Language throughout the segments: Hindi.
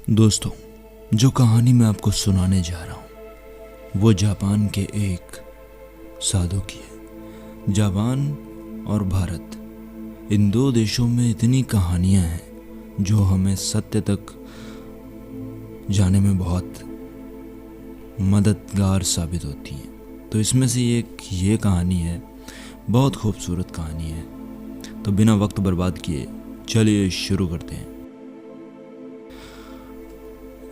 दोस्तों, जो कहानी मैं आपको सुनाने जा रहा हूँ वो जापान के एक साधु की है। जापान और भारत, इन दो देशों में इतनी कहानियाँ हैं जो हमें सत्य तक जाने में बहुत मददगार साबित होती हैं। तो इसमें से एक ये कहानी है, बहुत खूबसूरत कहानी है। तो बिना वक्त बर्बाद किए चलिए शुरू करते हैं।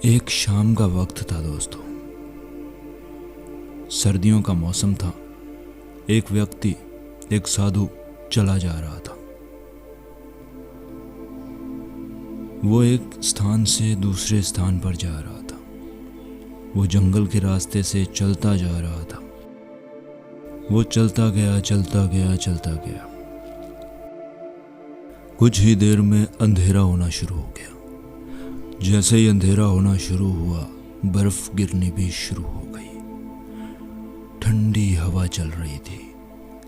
एक शाम का वक्त था दोस्तों, सर्दियों का मौसम था। एक व्यक्ति, एक साधु चला जा रहा था। वो एक स्थान से दूसरे स्थान पर जा रहा था। वो जंगल के रास्ते से चलता जा रहा था। वो चलता गया, चलता गया, चलता गया। कुछ ही देर में अंधेरा होना शुरू हो गया। जैसे ही अंधेरा होना शुरू हुआ, बर्फ गिरनी भी शुरू हो गई। ठंडी हवा चल रही थी।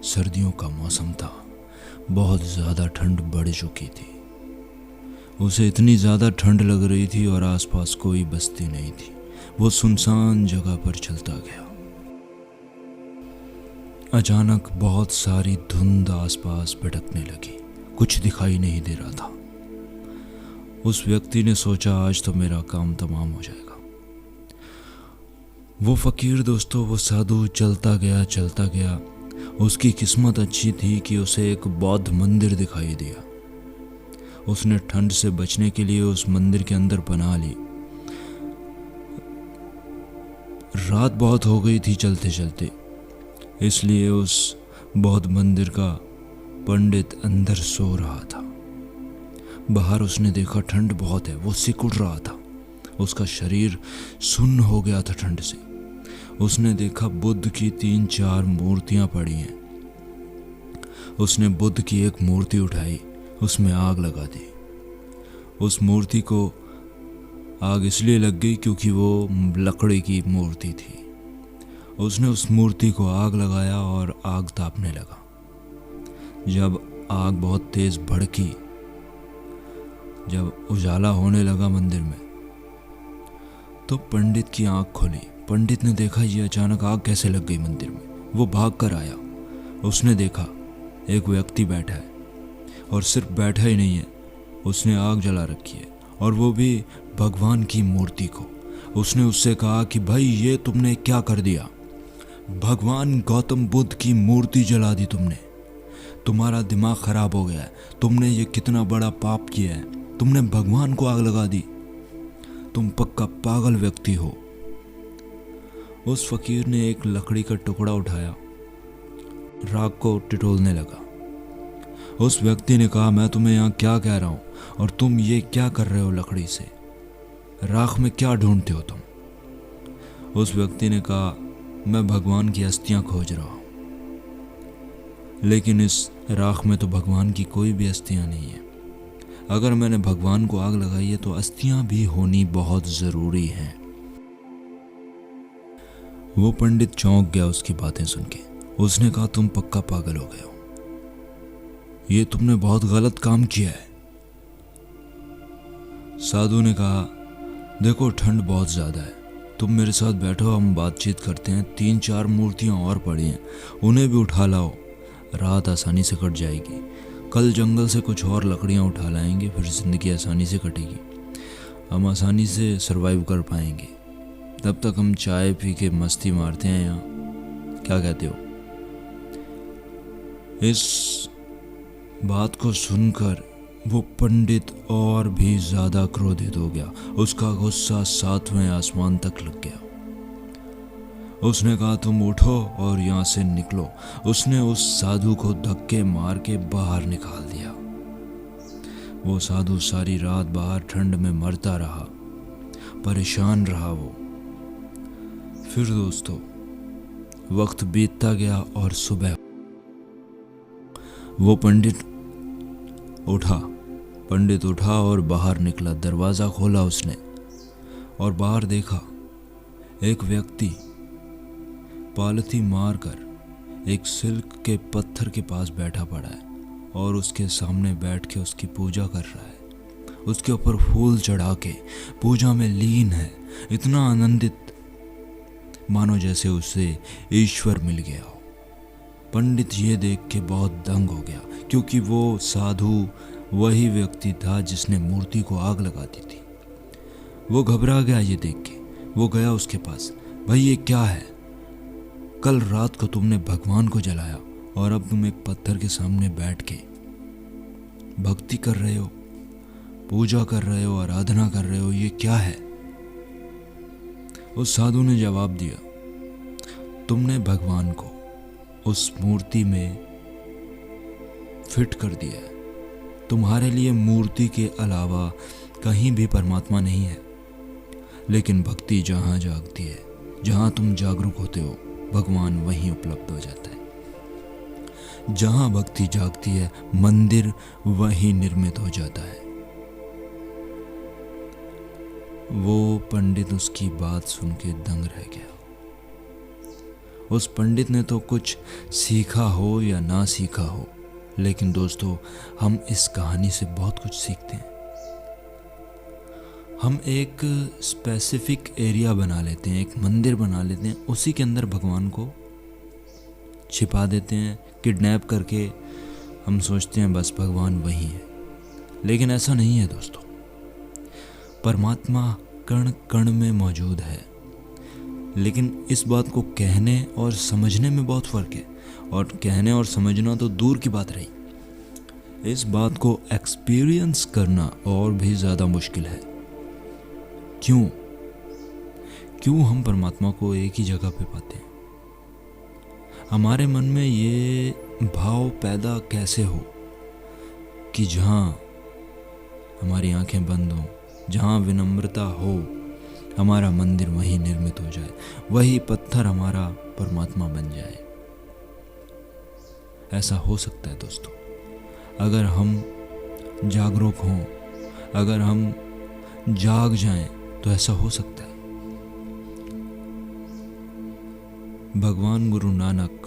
सर्दियों का मौसम था। बहुत ज़्यादा ठंड बढ़ चुकी थी। उसे इतनी ज़्यादा ठंड लग रही थी और आसपास कोई बस्ती नहीं थी। वो सुनसान जगह पर चलता गया। अचानक बहुत सारी धुंध आसपास भटकने लगी। कुछ दिखाई नहीं दे रहा था। उस व्यक्ति ने सोचा, आज तो मेरा काम तमाम हो जाएगा। वो फकीर दोस्तों, वो साधु चलता गया, चलता गया। उसकी किस्मत अच्छी थी कि उसे एक बौद्ध मंदिर दिखाई दिया। उसने ठंड से बचने के लिए उस मंदिर के अंदर पनाह ली। रात बहुत हो गई थी चलते चलते, इसलिए उस बौद्ध मंदिर का पंडित अंदर सो रहा था। बाहर उसने देखा ठंड बहुत है। वो सिकुड़ रहा था। उसका शरीर सुन्न हो गया था ठंड से। उसने देखा बुद्ध की 3-4 मूर्तियां पड़ी हैं। उसने बुद्ध की एक मूर्ति उठाई, उसमें आग लगा दी। उस मूर्ति को आग इसलिए लग गई क्योंकि वो लकड़ी की मूर्ति थी। उसने उस मूर्ति को आग लगाया और आग तापने लगा। जब आग बहुत तेज भड़की, जब उजाला होने लगा मंदिर में, तो पंडित की आंख खुली। पंडित ने देखा ये अचानक आग कैसे लग गई मंदिर में। वो भाग कर आया। उसने देखा एक व्यक्ति बैठा है, और सिर्फ बैठा ही नहीं है, उसने आग जला रखी है, और वो भी भगवान की मूर्ति को। उसने उससे कहा कि भाई, ये तुमने क्या कर दिया? भगवान गौतम बुद्ध की मूर्ति जला दी तुमने। तुम्हारा दिमाग खराब हो गया है। तुमने ये कितना बड़ा पाप किया है। तुमने भगवान को आग लगा दी। तुम पक्का पागल व्यक्ति हो। उस फकीर ने एक लकड़ी का टुकड़ा उठाया, राख को टिटोलने लगा। उस व्यक्ति ने कहा, मैं तुम्हें यहाँ क्या कह रहा हूँ, और तुम ये क्या कर रहे हो लकड़ी से? राख में क्या ढूंढते हो तुम? उस व्यक्ति ने कहा, मैं भगवान की अस्थियां खोज रहा हूँ, लेकिन इस राख में तो भगवान की कोई भी अस्थियां नहीं है। अगर मैंने भगवान को आग लगाई है तो अस्थियां भी होनी बहुत जरूरी हैं। वो पंडित चौंक गया उसकी बातें सुन के। उसने कहा, तुम पक्का पागल हो गए हो। ये तुमने बहुत गलत काम किया है। साधु ने कहा, देखो ठंड बहुत ज्यादा है, तुम मेरे साथ बैठो, हम बातचीत करते हैं। 3-4 मूर्तियां और पड़ी हैं, उन्हें भी उठा लाओ। रात आसानी से कट जाएगी। कल जंगल से कुछ और लकड़ियां उठा लाएंगे, फिर जिंदगी आसानी से कटेगी। हम आसानी से सरवाइव कर पाएंगे। तब तक हम चाय पी के मस्ती मारते हैं यहाँ, क्या कहते हो? इस बात को सुनकर वो पंडित और भी ज्यादा क्रोधित हो गया। उसका गुस्सा 7वें आसमान तक लग गया। उसने कहा, तुम उठो और यहाँ से निकलो। उसने उस साधु को धक्के मार के बाहर निकाल दिया। वो साधु सारी रात बाहर ठंड में मरता रहा, परेशान रहा वो। फिर दोस्तों, वक्त बीतता गया और सुबह वो पंडित उठा और बाहर निकला। दरवाज़ा खोला उसने और बाहर देखा एक व्यक्ति पालथी मारकर एक सिल्क के पत्थर के पास बैठा पड़ा है और उसके सामने बैठ के उसकी पूजा कर रहा है। उसके ऊपर फूल चढ़ा के पूजा में लीन है, इतना आनंदित मानो जैसे उसे ईश्वर मिल गया हो। पंडित ये देख के बहुत दंग हो गया, क्योंकि वो साधु वही व्यक्ति था जिसने मूर्ति को आग लगा दी थी। वो घबरा गया ये देख के। वो गया उसके पास। भाई ये क्या है? कल रात को तुमने भगवान को जलाया और अब तुम एक पत्थर के सामने बैठ के भक्ति कर रहे हो, पूजा कर रहे हो, आराधना कर रहे हो, ये क्या है? उस साधु ने जवाब दिया, तुमने भगवान को उस मूर्ति में फिट कर दिया है। तुम्हारे लिए मूर्ति के अलावा कहीं भी परमात्मा नहीं है। लेकिन भक्ति जहाँ जागती है, जहाँ तुम जागरूक होते हो, भगवान वहीं उपलब्ध हो जाता है। जहाँ भक्ति जागती है, मंदिर वहीं निर्मित हो जाता है। वो पंडित उसकी बात सुन के दंग रह गया। उस पंडित ने तो कुछ सीखा हो या ना सीखा हो, लेकिन दोस्तों हम इस कहानी से बहुत कुछ सीखते हैं। हम एक स्पेसिफिक एरिया बना लेते हैं, एक मंदिर बना लेते हैं, उसी के अंदर भगवान को छिपा देते हैं, किडनैप करके हम सोचते हैं बस भगवान वही है। लेकिन ऐसा नहीं है दोस्तों। परमात्मा कण कण में मौजूद है। लेकिन इस बात को कहने और समझने में बहुत फ़र्क है, और कहने और समझना तो दूर की बात रही, इस बात को एक्सपीरियंस करना और भी ज़्यादा मुश्किल है। क्यों हम परमात्मा को एक ही जगह पे पाते हैं? हमारे मन में ये भाव पैदा कैसे हो कि जहाँ हमारी आंखें बंद हों, जहाँ विनम्रता हो, हमारा मंदिर वहीं निर्मित हो जाए, वही पत्थर हमारा परमात्मा बन जाए। ऐसा हो सकता है दोस्तों, अगर हम जागरूक हों, अगर हम जाग जाएं, तो ऐसा हो सकता है। भगवान गुरु नानक,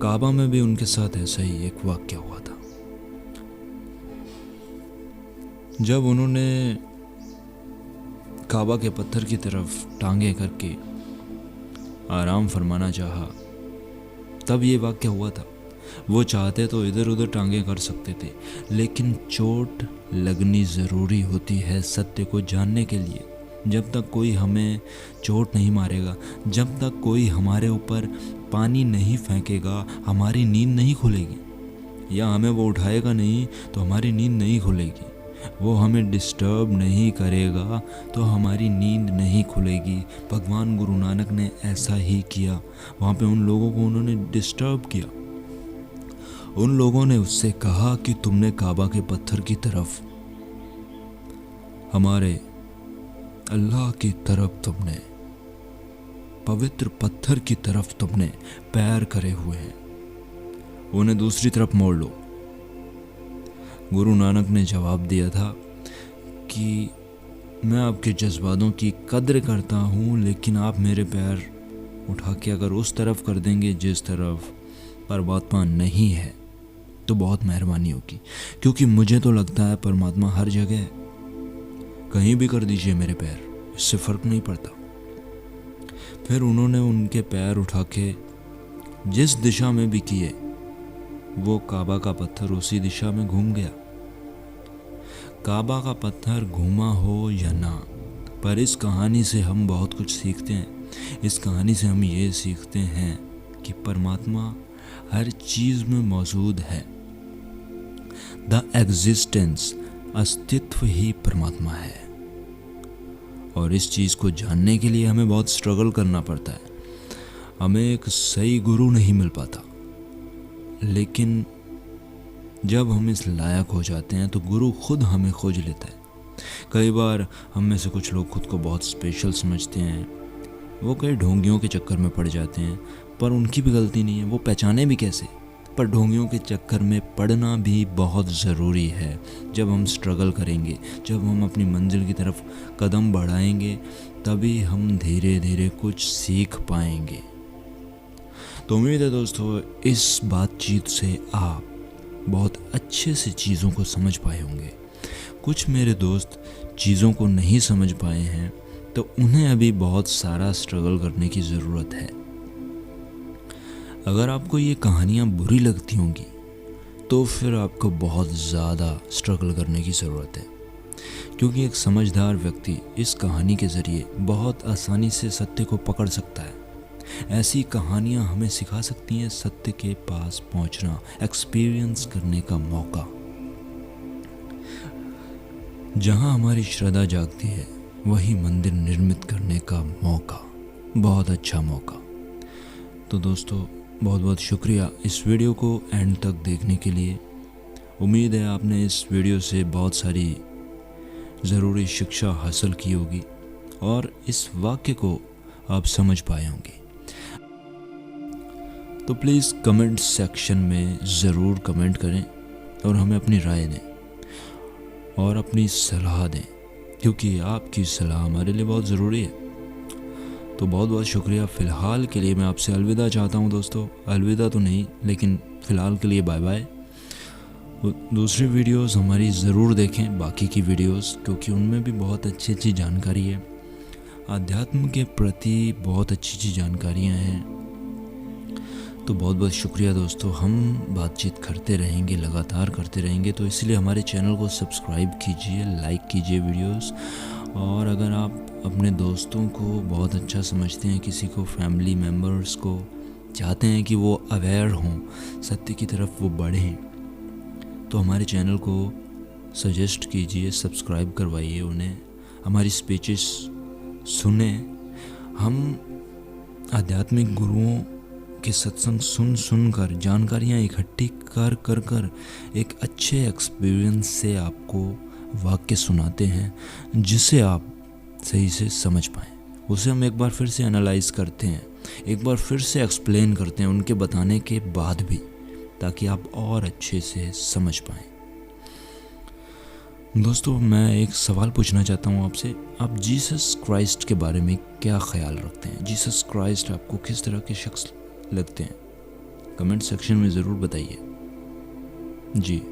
काबा में भी उनके साथ ऐसा ही एक वाक्य हुआ था। जब उन्होंने काबा के पत्थर की तरफ टांगे करके आराम फरमाना चाहा, तब ये वाक्य हुआ था। वो चाहते तो इधर उधर टांगे कर सकते थे, लेकिन चोट लगनी ज़रूरी होती है सत्य को जानने के लिए। जब तक कोई हमें चोट नहीं मारेगा, जब तक कोई हमारे ऊपर पानी नहीं फेंकेगा, हमारी नींद नहीं खुलेगी। या हमें वो उठाएगा नहीं तो हमारी नींद नहीं खुलेगी। वो हमें डिस्टर्ब नहीं करेगा तो हमारी नींद नहीं खुलेगी। भगवान गुरु नानक ने ऐसा ही किया। वहाँ पे उन लोगों को उन्होंने डिस्टर्ब किया। उन लोगों ने उससे कहा कि तुमने काबा के पत्थर की तरफ, हमारे अल्लाह की तरफ तुमने, पवित्र पत्थर की तरफ तुमने पैर करे हुए हैं, उन्हें दूसरी तरफ मोड़ लो। गुरु नानक ने जवाब दिया था कि मैं आपके जज्बातों की कद्र करता हूँ, लेकिन आप मेरे पैर उठा के अगर उस तरफ कर देंगे जिस तरफ परमात्मा नहीं है, तो बहुत मेहरबानी होगी। क्योंकि मुझे तो लगता है परमात्मा हर जगह है। कहीं भी कर दीजिए मेरे पैर, इससे फ़र्क नहीं पड़ता। फिर उन्होंने उनके पैर उठा के जिस दिशा में भी किए, वो काबा का पत्थर उसी दिशा में घूम गया। काबा का पत्थर घूमा हो या ना, पर इस कहानी से हम बहुत कुछ सीखते हैं। इस कहानी से हम ये सीखते हैं कि परमात्मा हर चीज़ में मौजूद है। द एग्जिस्टेंस, अस्तित्व ही परमात्मा है। और इस चीज़ को जानने के लिए हमें बहुत स्ट्रगल करना पड़ता है। हमें एक सही गुरु नहीं मिल पाता, लेकिन जब हम इस लायक हो जाते हैं तो गुरु खुद हमें खोज लेता है। कई बार हम में से कुछ लोग खुद को बहुत स्पेशल समझते हैं। वो कई ढोंगियों के चक्कर में पड़ जाते हैं, पर उनकी भी गलती नहीं है। वो पहचाने भी कैसे? पर ढोंगियों के चक्कर में पड़ना भी बहुत ज़रूरी है। जब हम स्ट्रगल करेंगे, जब हम अपनी मंजिल की तरफ कदम बढ़ाएंगे, तभी हम धीरे धीरे कुछ सीख पाएंगे। तो उम्मीद है दोस्तों इस बातचीत से आप बहुत अच्छे से चीज़ों को समझ पाए होंगे। कुछ मेरे दोस्त चीज़ों को नहीं समझ पाए हैं, तो उन्हें अभी बहुत सारा स्ट्रगल करने की ज़रूरत है। अगर आपको ये कहानियाँ बुरी लगती होंगी तो फिर आपको बहुत ज़्यादा स्ट्रगल करने की ज़रूरत है, क्योंकि एक समझदार व्यक्ति इस कहानी के ज़रिए बहुत आसानी से सत्य को पकड़ सकता है। ऐसी कहानियाँ हमें सिखा सकती हैं सत्य के पास पहुँचना, एक्सपीरियंस करने का मौका। जहाँ हमारी श्रद्धा जागती है वही मंदिर निर्मित करने का मौका, बहुत अच्छा मौका। तो दोस्तों, बहुत बहुत शुक्रिया इस वीडियो को एंड तक देखने के लिए। उम्मीद है आपने इस वीडियो से बहुत सारी ज़रूरी शिक्षा हासिल की होगी और इस वाक्य को आप समझ पाए होंगे। तो प्लीज़ कमेंट सेक्शन में ज़रूर कमेंट करें और हमें अपनी राय दें और अपनी सलाह दें, क्योंकि आपकी सलाह हमारे लिए बहुत ज़रूरी है। तो बहुत बहुत शुक्रिया। फ़िलहाल के लिए मैं आपसे अलविदा चाहता हूँ दोस्तों। अलविदा तो नहीं, लेकिन फ़िलहाल के लिए बाय बाय। दूसरी वीडियोस हमारी ज़रूर देखें, बाकी की वीडियोस, क्योंकि उनमें भी बहुत अच्छी अच्छी जानकारी है। आध्यात्म के प्रति बहुत अच्छी अच्छी जानकारियाँ हैं। तो बहुत बहुत शुक्रिया दोस्तों। हम बातचीत करते रहेंगे, लगातार करते रहेंगे, तो इसलिए हमारे चैनल को सब्सक्राइब कीजिए, लाइक कीजिए वीडियोस। और अगर आप अपने दोस्तों को बहुत अच्छा समझते हैं, किसी को, फैमिली मेम्बर्स को चाहते हैं कि वो अवेयर हों, सत्य की तरफ वो बढ़ें, तो हमारे चैनल को सजेस्ट कीजिए, सब्सक्राइब करवाइए उन्हें, हमारी स्पीचेस सुने। हम आध्यात्मिक गुरुओं के सत्संग सुन कर जानकारियाँ इकट्ठी कर एक अच्छे एक्सपीरियंस से आपको वाक्य सुनाते हैं, जिसे आप सही से समझ पाएँ। उसे हम एक बार फिर से एनालाइज करते हैं, एक बार फिर से एक्सप्लेन करते हैं उनके बताने के बाद भी, ताकि आप और अच्छे से समझ पाएँ। दोस्तों, मैं एक सवाल पूछना चाहता हूँ आपसे। आप जीसस क्राइस्ट के बारे में क्या ख्याल रखते हैं? जीसस क्राइस्ट आपको किस तरह के शख्स लगते हैं? कमेंट सेक्शन में ज़रूर बताइए। जी।